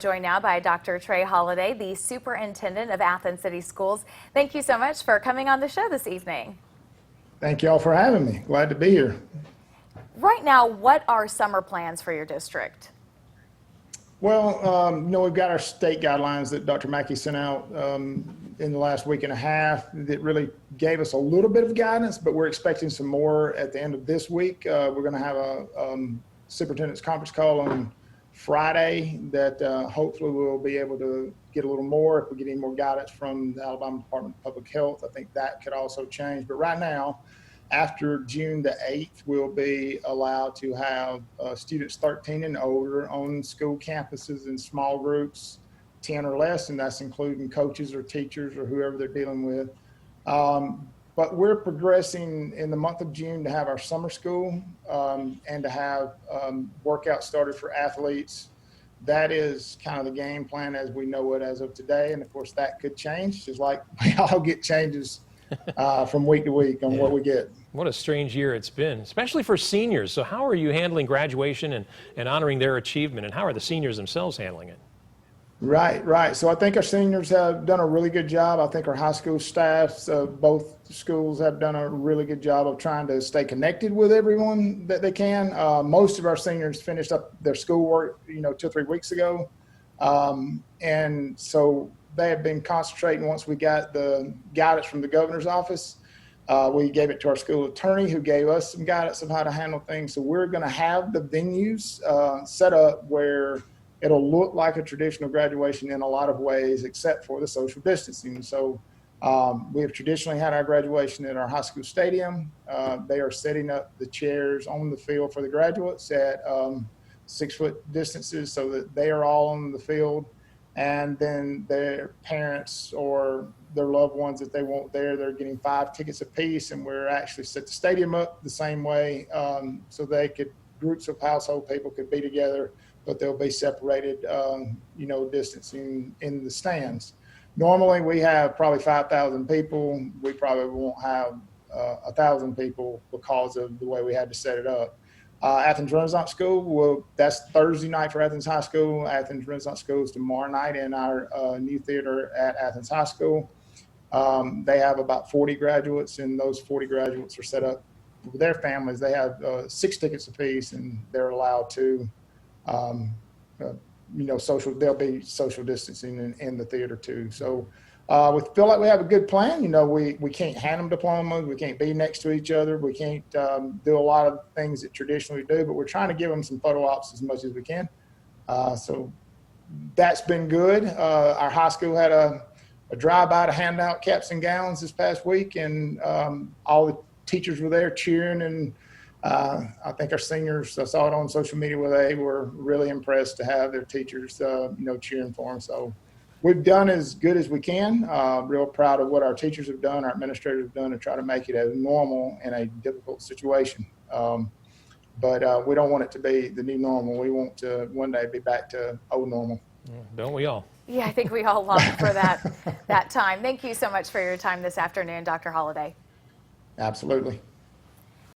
Joined now by Dr. Trey Holladay, the Superintendent of Athens City Schools. Thank you so much for coming on the show this evening. Thank you all for having me. Glad to be here. Right now, what are summer plans for your district? Well, we've got our state guidelines that Dr. Mackey sent out in the last week and a half that really gave us a little bit of guidance, but we're expecting some more at the end of this week. We're going to have a superintendent's conference call on Friday that hopefully we'll be able to get a little more. If we get any more guidance from the Alabama Department of Public Health, I think that could also change. But right now, after June the 8th, we'll be allowed to have students 13 and older on school campuses in small groups, 10 or less, and that's including coaches or teachers or whoever they're dealing with. But we're progressing in the month of June to have our summer school and to have workouts started for athletes. That is kind of the game plan as we know it as of today. And of course that could change, just like we all get changes from week to week on what we get. What a strange year it's been, especially for seniors. So how are you handling graduation and honoring their achievement, and how are the seniors themselves handling it? Right. So I think our seniors have done a really good job. I think our high school staffs of both schools have done a really good job of trying to stay connected with everyone that they can. Most of our seniors finished up their schoolwork, 2 or 3 weeks ago. And so they have been concentrating once we got the guidance from the governor's office. We gave it to our school attorney who gave us some guidance of how to handle things. So we're going to have the venues set up where it'll look like a traditional graduation in a lot of ways, except for the social distancing. So we have traditionally had our graduation at our high school stadium. They are setting up the chairs on the field for the graduates at 6-foot distances so that they are all on the field. And then their parents or their loved ones that they want there, they're getting 5 tickets apiece. And we're actually set the stadium up the same way so groups of household people could be together, but they'll be separated, distancing in the stands. Normally we have probably 5,000 people. We probably won't have 1,000 people because of the way we had to set it up. Athens Renaissance School, well, that's Thursday night for Athens High School. Athens Renaissance School is tomorrow night in our new theater at Athens High School. They have about 40 graduates, and those 40 graduates are set up with their families. They have 6 tickets apiece, and they're allowed to there'll be social distancing in the theater too. So we feel like we have a good plan. We can't hand them diplomas. We can't be next to each other. We can't do a lot of things that traditionally do, but we're trying to give them some photo ops as much as we can. So that's been good. Our high school had a drive-by to hand out caps and gowns this past week, and all the teachers were there cheering, and I think our seniors, I saw it on social media where they were really impressed to have their teachers, cheering for them. So we've done as good as we can. Real proud of what our teachers have done, our administrators have done to try to make it as normal in a difficult situation. But we don't want it to be the new normal. We want to one day be back to old normal. Don't we all? Yeah, I think we all long for that time. Thank you so much for your time this afternoon, Dr. Holladay. Absolutely.